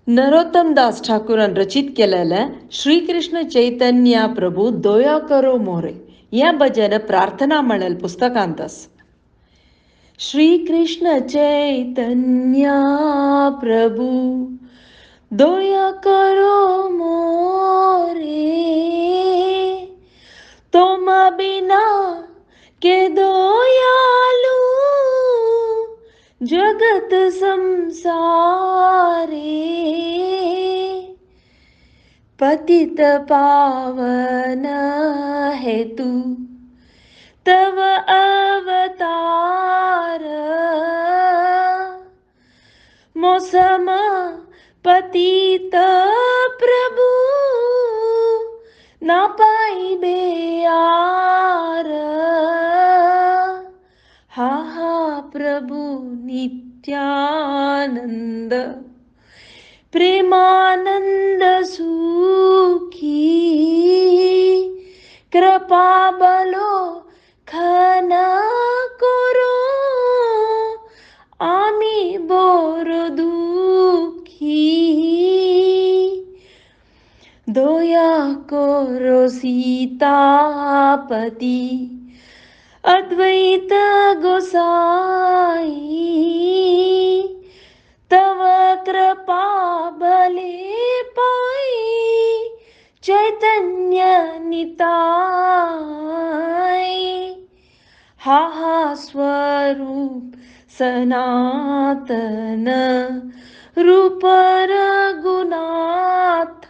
नरोत्तम दास ठाकूरान रचित केलेल्या श्रीकृष्ण चैतन्य प्रभू दया करो मोरे या भजन प्रार्थना म्हणेल पुस्तकांत आसा. श्रीकृष्ण चैतन्य प्रभु दया करो मोरे, तुम बिना के दयालु जगत संसारे, पतित पावन हेतु तव अवतार, मौसम पतित प्रभु ना पाई बेयार. हा हा प्रभु नित्यानंद प्रेमानंद सुखी, कृपा बलो खना करो आमी बोर दुखी, दया करो सीतापति अद्वैत गोसाई, तव कृपा बले पाई चैतन्य निताई. हा हा स्वरूप सनातन रूप रघुनाथ,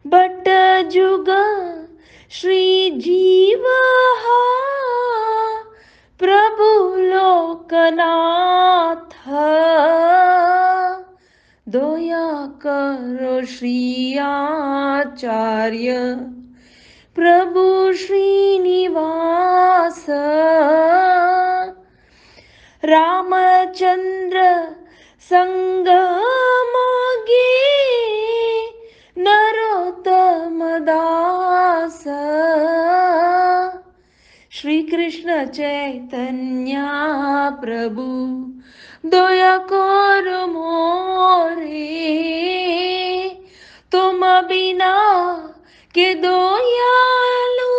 बट जुग श्री जीव हा प्रभु लोकनाथ, दया करो श्री आचार्य प्रभु श्रीनिवास, रामचंद्र संग मागे नरोत्तम दास, श्री कृष्ण चैतन्य प्रभु दया करो मोरे, तुम बिना के दयालु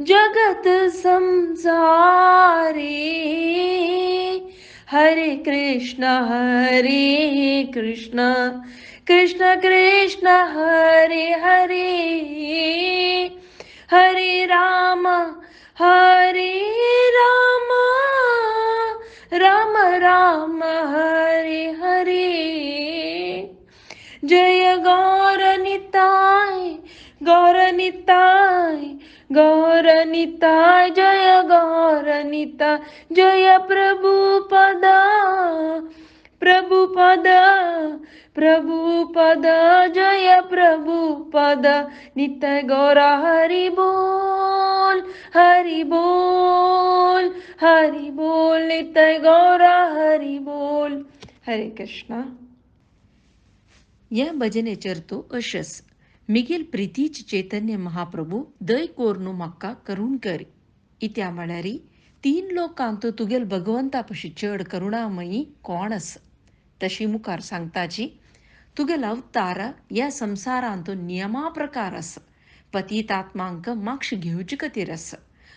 जगत संसारे, हरे कृष्ण कृष्ण कृष्ण हरे हरे, हरे राम राम राम हरे हरे. जय गौर निताय गौर निताय गौर निताय, जय गौर निताय, जय प्रभुपद प्रभुपद प्रभुपद, जय प्रभुपद नित्य गौर हरि बोल हरि बोल हरि बोल, नित्य गौर हरि बोल. हरे कृष्ण. या भजनेचेर तूं अशेंच मिगेल प्रितीच चैतन्य महाप्रभू दय कोरनू म्हाका करूण कर इत्या म्हळ्यार 3 लोकांत तुगेल भगवंता पशी चड करुणामयी कोण आसा. तशी मुखार सांगताची तुगेल अवतार ह्या संवसारांत नियमा प्रकार आसा. पतितात्मांक मोक्ष घेवचे खातीर आसा.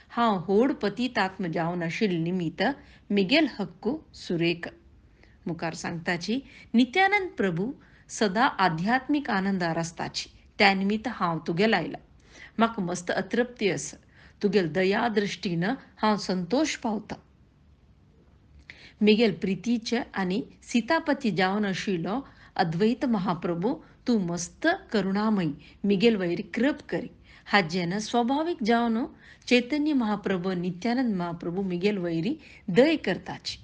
हांव व्हड पतितात्म जावन आशिल्ले निमित्त मिगेल हक्कू सुरेख. मुखार सांगताची नित्यानंद प्रभू सदा आध्यात्मिक आनंदार आसताची. त्या निमित्त हांव तुगेल आयला. म्हाका मस्त अतृप्ती आसा. तुगेल दया दृश्टीन हांव संतोष पावता. मिगेल प्रितीचे आनी सीतापती जावन आशिल्लो अद्वैत महाप्रभू तूं मस्त करुणामयी मिगेल वैर कृप करी. हाजेन स्वाभाविक जावन चैतन्य महाप्रभू नित्यानंद महाप्रभू मिगेल वैरी दय करताची.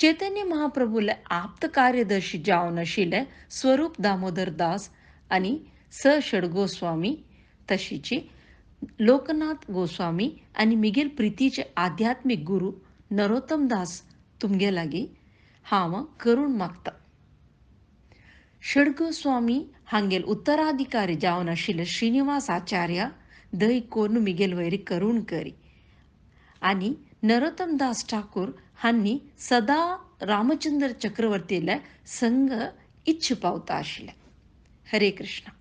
चैतन्य महाप्रभूले आप्त कार्यदर्शी जावन आशिल्ले स्वरूप दामोदर दास आनी स षडगोस्वामी, तशीची लोकनाथ गोस्वामी आनी मिगेल प्रितीचे आध्यात्मिक गुरू नरोत्तम दास तुमगे लागीं हांव करूण मागता. षडगोस्वामी हांगेल उत्तराधिकारी जावन आशिल्ले श्रीनिवास आचार्य दय कोरून मिगेल वैरी करूण करी. आनी नरोत्तम दास ठाकूर हांनी सदा रामचंद्र चक्रवर्तीला संग इच्छ पावता आशिल्ले. हरे कृष्ण.